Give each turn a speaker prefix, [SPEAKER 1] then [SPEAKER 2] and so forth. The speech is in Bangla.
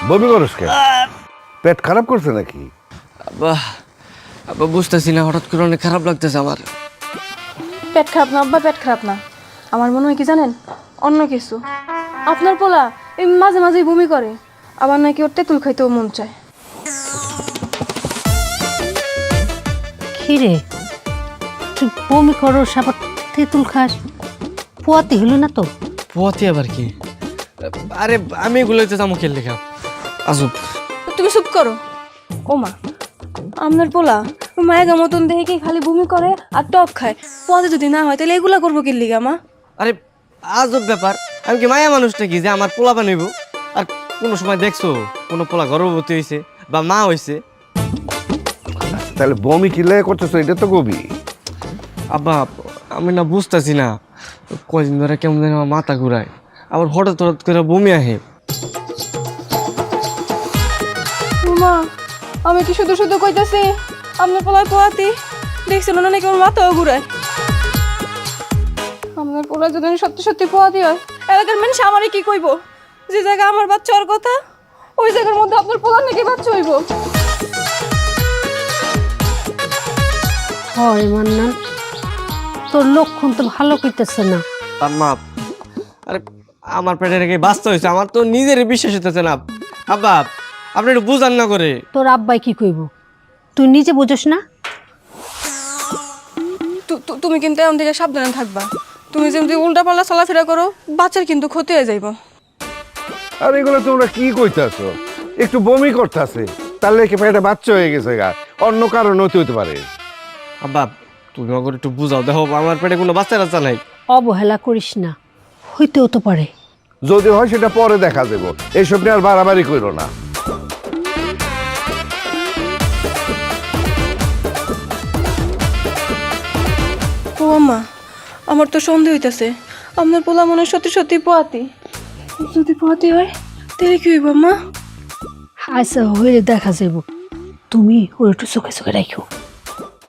[SPEAKER 1] বমি করস কেন? পেট খারাপ করছে নাকি?
[SPEAKER 2] আব্বা আব্বা বুঝতেছি না, হঠাৎ করে অনেক খারাপ লাগতেছে আমার।
[SPEAKER 3] পেট খারাপ না আব্বা, পেট খারাপ না। আমার মনে হয় কি জানেন, অন্য কিছু। আপনার পোলা এই মাঝে মাঝেই বমি করে, আবার নাকি ওর তেঁতুল খাইতেও মন চায়।
[SPEAKER 4] খিরে তুই বমি করস আবার তেঁতুল খাস, পোয়াতে হলো না তো?
[SPEAKER 2] পথে আবার কি? আরে আমি এগুলোতে যাবো খেল লেখা আসুক।
[SPEAKER 3] তুমি চুপ করো। ও মা, আপনার পোলা মায়ের মতন দেখে কি খালি বমি করে আর টক খায়, পদে যদি না হয় তাহলে এগুলা করবো কি লিগা মা?
[SPEAKER 2] আরে আজব ব্যাপার, আমি কি মায়া মানুষটা কি যে আমার পোলা বানাইব? আর কোনো সময় দেখছো কোনো পোলা গর্ভবতী হয়েছে বা মা হয়েছে?
[SPEAKER 1] তাহলে বমি কি লেগে করতেছো, এটা তো কবি।
[SPEAKER 2] আব্বা আমি না বুঝতেছি না, কয়দিন ধরে কেমন যেন আমার মাথা ঘুরায়, আবার হঠাৎ হঠাৎ করে বমি আহে।
[SPEAKER 3] মা আমি কি শুধু শুধু কইতাছি আপনার পোলায় পোয়াতি? দেখছিল না নাকি আমার মাথাও ঘুরায়? আপনার পোলা যদি সত্যি সত্যি পোয়াতি হয়, এলাকার মানুষ আমারে কি কইব? যে জায়গা আমার বাচ্চা হওয়ার কথা, ওই জায়গার মধ্যে আপনার পোলার নাকি বাচ্চা হইব?
[SPEAKER 4] হয় মান্নান, তোর লক্ষণ তো ভালো কইতেছে না।
[SPEAKER 2] আর মা, আরে আমার পেটে রেখে বাঁচতে হয়েছে, আমার তো নিজেরই বিশ্বাস হতেছে না। আব্বা আপনি একটু বুঝান না করে।
[SPEAKER 4] তোর আব্বাই কি কইব, তুই নিজে বুঝোস না?
[SPEAKER 3] তুমি কিন্তু এমন থেকে সাবধানে থাকবা। তুমি যেমন উল্টা পাল্টা চলাফেরা করো, বাচ্চার কিন্তু ক্ষতি হয়ে যাইব।
[SPEAKER 1] আর এগুলো তোমরা কি কইতাছো? একটু বমি করতেছে, তাহলে কি পেটে বাচ্চা হয়ে গেছে গা? অন্য কারণ হতে পারে।
[SPEAKER 2] আব্বা তুমি আমাকে একটু বুঝাও, দেখো আমার পেটে কোনো বাচ্চা টাচ্চা নাই।
[SPEAKER 4] অবহেলা করিস না, হইতেও তো পারে।
[SPEAKER 1] যদি হয় সেটা পরে দেখা যাবো, এইসব নিয়ে আর বাড়াবাড়ি করো না।
[SPEAKER 3] ও আম্মা, আমার তো সন্দেহ হইতাছে আপনার পোলা মনে হয় সত্যি সত্যি পোয়াতি। যদি পোয়াতি হয় তাহলে কি হইব আম্মা?
[SPEAKER 4] আচ্ছা হইলে দেখা যাইব, তুমি ওর একটু চোখে চোখে রাখো।